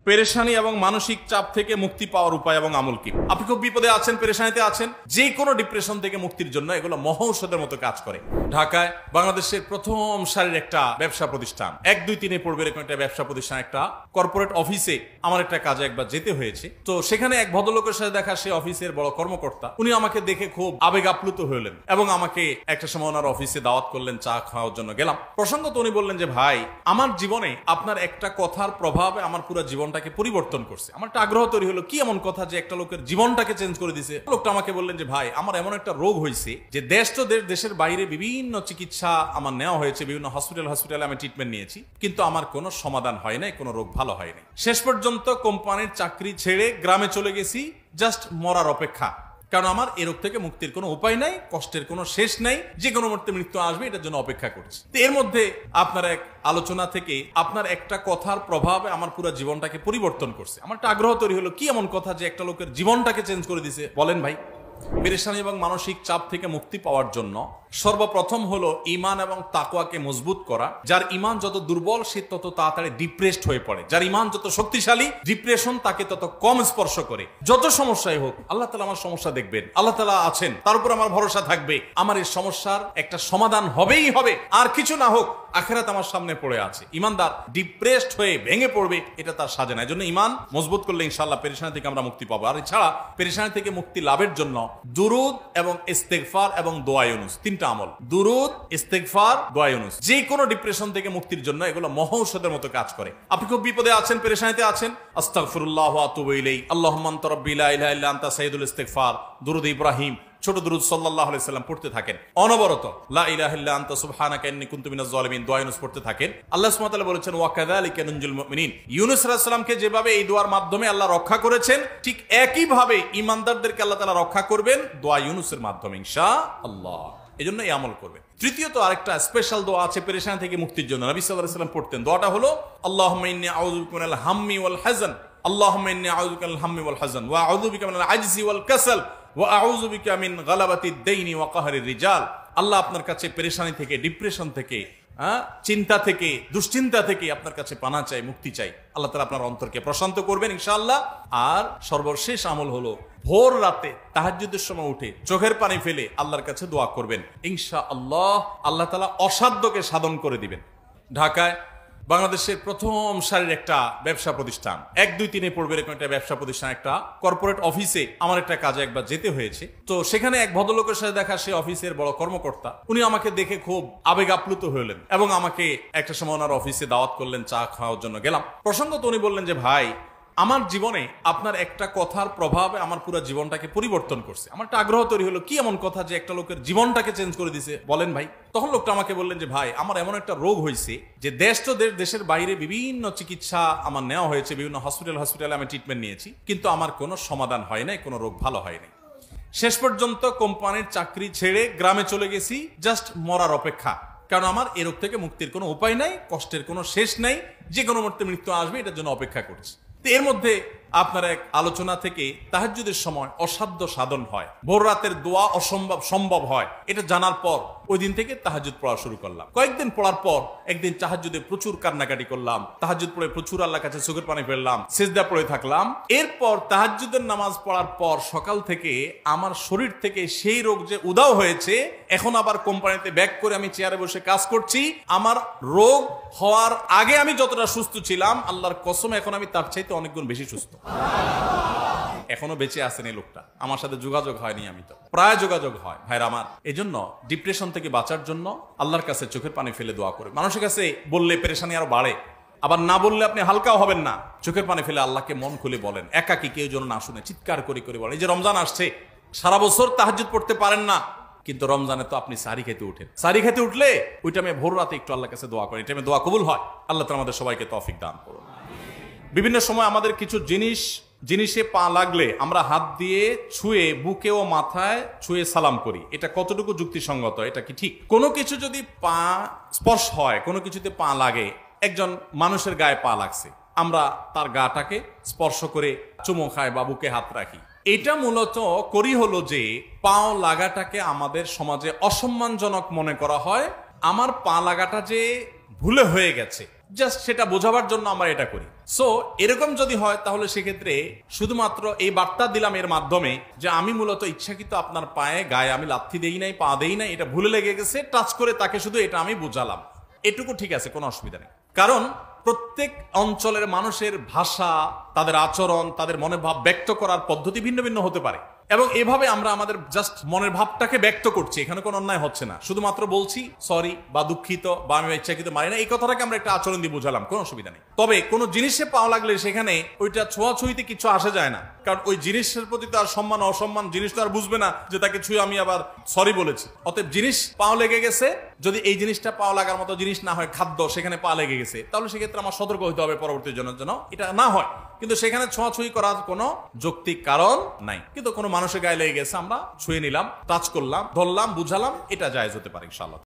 পেরেশানি এবং মানসিক চাপ থেকে মুক্তি পাওয়ার উপায় এবং আমল কি? আপনি খুব বিপদে আছেন, পেরেশানিতে আছেন, যে কোনো ডিপ্রেশন থেকে মুক্তির জন্য এগুলো মহৌষধের মতো কাজ করে। ঢাকায় বাংলাদেশের প্রথম সারির একটা ব্যবসা প্রতিষ্ঠান, 1, 2, 3 পড়বে এরকম একটা ব্যবসা প্রতিষ্ঠান, একটা কর্পোরেট অফিসে আমার একটা কাজে একবার যেতে হয়েছে। তো সেখানে এক ভদ্রলোকের সাথে দেখা, সে অফিসের বড় কর্মকর্তা। উনি আমাকে দেখে খুব আবেগ আপ্লুত হলেন এবং আমাকে একটা সময় ওনার অফিসে দাওয়াত করলেন, চা খাওয়ার জন্য গেলাম। প্রসঙ্গত উনি বললেন যে, ভাই, আমার জীবনে আপনার একটা কথার প্রভাবে আমার পুরো জীবনটাকে পরিবর্তন করছে। আমার একটা আগ্রহ তৈরি হলো, কি এমন কথা যে একটা লোকের জীবনটাকে চেঞ্জ করে দিছে। লোকটা আমাকে বললেন যে, ভাই, আমার এমন একটা রোগ হয়েছে যে দেশ তো দেশের বাইরে বিভিন্ন চিকিৎসা আমার নেওয়া হয়েছে, বিভিন্ন হসপিটালে আমি ট্রিটমেন্ট নিয়েছি, কিন্তু আমার কোনো সমাধান হয় নাই, কোনো রোগ ভালো হয় নাই। শেষ পর্যন্ত কোম্পানির চাকরি ছেড়ে গ্রামে চলে গেছি, জাস্ট মরার অপেক্ষা। কারণ আমার এ রোগ থেকে মুক্তির কোনো উপায় নাই, কষ্টের কোনো শেষ নাই, যে কোনো মুহূর্তে মৃত্যু আসবে, এটার জন্য অপেক্ষা করছি। এর মধ্যে আপনার এক আলোচনা থেকে আপনার একটা কথার প্রভাবে আমার পুরো জীবনটাকে পরিবর্তন করছে। আমার একটা আগ্রহ তৈরি হলো, কি এমন কথা যে একটা লোকের জীবনটাকে চেঞ্জ করে দিছে, বলেন ভাই। পেরেশানি এবং মানসিক চাপ থেকে মুক্তি পাওয়ার জন্য সর্বপ্রথম হলো ঈমান এবং তাকওয়াকে মজবুত করা। যার ঈমান যত দুর্বল, সে তত তাড়াতাড়ি ডিপ্রেসড হয়ে পড়ে। যার ঈমান যত শক্তিশালী, ডিপ্রেশন তাকে তত কম স্পর্শ করে। যত সমস্যাই হোক, আল্লাহ তাআলা আমার সমস্যা দেখবেন, আল্লাহ তাআলা আছেন, তার উপর আমার ভরসা থাকবে, আমার এই সমস্যার একটা সমাধান হবেই হবে, আর কিছু না হোক আখিরাত আমার সামনে পড়ে আছে। ঈমানদার ডিপ্রেসড হয়ে ভেঙে পড়বে, এটা তার সাজে না। এজন্য ঈমান মজবুত করলে ইনশাআল্লাহ পেরেশানি থেকে আমরা মুক্তি পাবো। আর এছাড়া পেরেশানি থেকে মুক্তি লাভের জন্য দুরুদ এবং ইস্তেগফার এবং দোয়া ইউনুস, তিনটা আমল, দুরুদ, ইস্তেগফার, দোয়া ইউনুস, যে কোনো ডিপ্রেশন থেকে মুক্তির জন্য এগুলো মহৌষধের মতো কাজ করে। আপনি খুব বিপদে আছেন, পেরেশানিতে আছেন, আস্তাগফিরুল্লাহ ওয়া আতুবু ইলাইহি, আল্লাহুম্মা আনতা রাব্বি লা ইলাহা ইল্লা আনতা সাইয়্যিদুল ইস্তিগফার, দুরুদ ইব্রাহিম, ছোট দুরুদ সাল্লাল্লাহু আলাইহি সাল্লাম পড়তে থাকেন অনবরত। লা ইলাহা ইল্লা আনতা সুবহানাকা ইন্নী কুনতু মিনাজ জালিমিন, দোয়া ইউনুস পড়তে থাকেন। আল্লাহ সুবহানাহু ওয়া তাআলা বলেছেন, ওয়া কাযালিকা নুনজিল মুমিনিন। ইউনুস আলাইহিস সালামকে যেভাবে এই দোয়ার মাধ্যমে আল্লাহ রক্ষা করেছেন, ঠিক একই ভাবে ঈমানদারদেরকে আল্লাহ তাআলা রক্ষা করবেন দোয়া ইউনুসের মাধ্যমে ইনশাআল্লাহ। এজন্য এই আমল করবে। তৃতীয়ত আরেকটা স্পেশাল দোয়া আছে পেরেশানি থেকে মুক্তির জন্য, নবী সাল্লাল্লাহু আলাইহি ওয়াসাল্লাম পড়তেন। দোয়াটা হলো, আল্লাহুম্মা ইন্নী আউযু বিকা মিনাল হাম্মি ওয়াল হাযান, আল্লাহুম্মা ইন্নী আউযু বিকা মিনাল হাম্মি ওয়াল হাযান ওয়া আউযু বিকা মিনাল আজজি ওয়াল কাসাল ওয়া আউযু বিকা মিন গালাবাতিদ দাইনি ওয়া কাহরির রিজাল। আল্লাহ আপনার কাছে পেরেশানি থেকে, ডিপ্রেশন থেকে, চিন্তা থেকে, দুশ্চিন্তা থেকে আপনার কাছে পানা চাই, মুক্তি চাই। আল্লাহ তাআলা আপনার অন্তরকে প্রশান্ত করবেন ইনশাআল্লাহ। আর সর্বশেষ আমল হলো, ভোর রাতে তাহাজ্জুদের সময় উঠে চোখের পানি ফেলে আল্লাহর কাছে দোয়া করবেন ইনশাআল্লাহ। আল্লাহ তাআলা অসাধ্যকে সাধন করে দিবেন। ঢাকায় বাংলাদেশের প্রথম সারির একটা ব্যবসা প্রতিষ্ঠান, 1, 2, 3 পড়বে এরকম একটা ব্যবসা প্রতিষ্ঠান, একটা কর্পোরেট অফিসে আমার একটা কাজে একবার যেতে হয়েছে। তো সেখানে এক ভদ্রলোকের সাথে দেখা, সে অফিসের বড় কর্মকর্তা। উনি আমাকে দেখে খুব আবেগ আপ্লুত হলেন এবং আমাকে একটা সময় ওনার অফিসে দাওয়াত করলেন, চা খাওয়ার জন্য গেলাম। প্রসঙ্গত উনি বললেন যে, ভাই, আমার জীবনে আপনার একটা কথার প্রভাবে আমার পুরো জীবনটাকে পরিবর্তন করছে। আমার একটা আগ্রহ তৈরি হলো, কি এমন কথা যে একটা লোকের জীবনটাকে চেঞ্জ করে দিছে, বলেন ভাই। তখন লোকটা আমাকে বললেন যে, ভাই, আমার এমন একটা রোগ হয়েছে যে দেশ তো দেশের বাইরে বিভিন্ন চিকিৎসা আমার নেওয়া হয়েছে, বিভিন্ন হসপিটালে আমি ট্রিটমেন্ট নিয়েছি, কিন্তু আমার কোনো সমাধান হয় নাই, কোনো রোগ ভালো হয় নাই। শেষ পর্যন্ত কোম্পানির চাকরি ছেড়ে গ্রামে চলে গেছি, জাস্ট মরার অপেক্ষা। কারণ আমার এ রোগ থেকে মুক্তির কোনো উপায় নাই, কষ্টের কোনো শেষ নাই, যে কোনো মুহূর্তে মৃত্যু আসবে, এটার জন্য অপেক্ষা করছি। এর মধ্যে আপনার এক আলোচনা থেকে তাহাজ্জুদের সময় অসাধ্য সাধন হয়, ভোর রাতের দোয়া অসম্ভব সম্ভব হয়, এটা জানার পর ওই দিন থেকে তাহাজ্জুদ পড়া শুরু করলাম। কয়েকদিন পড়ার পর একদিন তাহাজ্জুদে প্রচুর কান্নাকাটি করলাম, তাহাজ্জুদ পড়ে প্রচুর আল্লাহর কাছে চোখের পানি ফেললাম, সিজদা পড়ে থাকলাম। এরপর তাহাজ্জুদের নামাজ পড়ার পর সকাল থেকে আমার শরীর থেকে সেই রোগ যে উধাও হয়েছে, এখন আবার কোম্পানিতে ব্যাক করে আমি চেয়ারে বসে কাজ করছি। আমার রোগ হওয়ার আগে আমি যতটা সুস্থ ছিলাম, আল্লাহর কসম এখন আমি তার চাইতে অনেক গুণ বেশি সুস্থ। এখনো বেঁচে আছেন এই লোকটা, আমার সাথে যোগাযোগ হয়নি, আমি তো প্রায় যোগাযোগ হয় ভাইরা আমার। এই জন্য ডিপ্রেশন থেকে বাঁচার জন্য আল্লাহর কাছে চোখের পানি ফেলে দোয়া করে। মানুষের কাছে বললে পেরেশানি আরো বাড়ে, আবার না বললে আপনি হালকাও হবেন না। চোখের পানি ফেলে আল্লাহকে মন খুলে বলেন, একাকি কেউ যেন না শুনে, চিৎকার করে করে বলেন। এই যে রমজান আসছে, সারা বছর তাহাজ্জুদ পড়তে পারেন না, কিন্তু রমজানে তো আপনি সারি খেতে উঠেন। সারি খেতে উঠলে ওই টাইমে ভোর রাতে একটু আল্লাহর কাছে দোয়া করেন, এই টাইমে দোয়া কবুল হয়। আল্লাহ তাআলা আমাদের সবাইকে তৌফিক দান করুন। বিভিন্ন সময় আমাদের কিছু জিনিসে পা লাগলে আমরা হাত দিয়ে ছুঁয়ে, বুকে ও মাথায় ছুঁয়ে সালাম করি। এটা কতটুকু যুক্তিসঙ্গত? এটা কি ঠিক? কোনো কিছু যদি পা স্পর্শ হয়, কোনো কিছুতে পা লাগে, একজন মানুষের গায়ে পা লাগছে, আমরা তার গাটাকে স্পর্শ করে চুমো খাই বা বুকে হাত রাখি। এটা মূলত করি হলো যে পাও লাগাটাকে আমাদের সমাজে অসম্মানজনক মনে করা হয়। আমার পা লাগাটা যে ভুলে হয়ে গেছে, জাস্ট সেটা বোঝাবার জন্য আমরা এটা করি। সো এরকম যদি হয় তাহলে সেক্ষেত্রে শুধুমাত্র এই বার্তা দিলাম এর মাধ্যমে যে আমি মূলত ইচ্ছাকৃত আপনার পায়ে গায়ে আমি লাথি দেই নাই, পা দেই নাই, এটা ভুলে লেগে গেছে, টাচ করে তাকে শুধু এটা আমি বোঝালাম, এটুকু ঠিক আছে, কোনো অসুবিধা নেই। কারণ প্রত্যেক অঞ্চলের মানুষের ভাষা, তাদের আচরণ, তাদের মনের ভাব ব্যক্ত করার পদ্ধতি ভিন্ন ভিন্ন হতে পারে, এবং এভাবে আমরা আমাদের জাস্ট মনের ভাবটাকে ব্যক্ত করছি, এখানে কোনো অন্যায় হচ্ছে না, শুধুমাত্র বলছি সরি বা দুঃখিত বা আমি ইচ্ছাকৃত মারি না, এই কথাটাকে আমরা একটা আচরণ দিয়ে বোঝালাম, কোনো অসুবিধা নেই। তবে কোনো জিনিসে পাওয়া লাগলে সেখানে ওইটা ছোঁয়াছুঁইতে কিছু আসে যায় না, কারণ ওই জিনিসের প্রতি তো আর সম্মান অসম্মান জিনিস তো আর বুঝবে না যে তাকে ছুঁয়ে আমি আবার সরি বলেছি। অতএব জিনিস পাও লেগে গেছে, যদি এই জিনিসটা পাওয়া লাগার মতো জিনিস না হয়, খাদ্য, সেখানে পা লেগে গেছে, তাহলে সেক্ষেত্রে আমার সতর্ক হতে হবে পরবর্তী জনের জন্য এটা না হয়। কিন্তু সেখানে ছোঁয়াছুঁই করার কোনো যৌক্তিক কারণ নাই। কিন্তু কোনো মানুষের গায়ে লেগে গেছে, আমরা ছুঁয়ে নিলাম, টাচ করলাম, ধরলাম, বুঝালাম, এটা জায়েজ হতে পারে ইনশাআল্লাহ।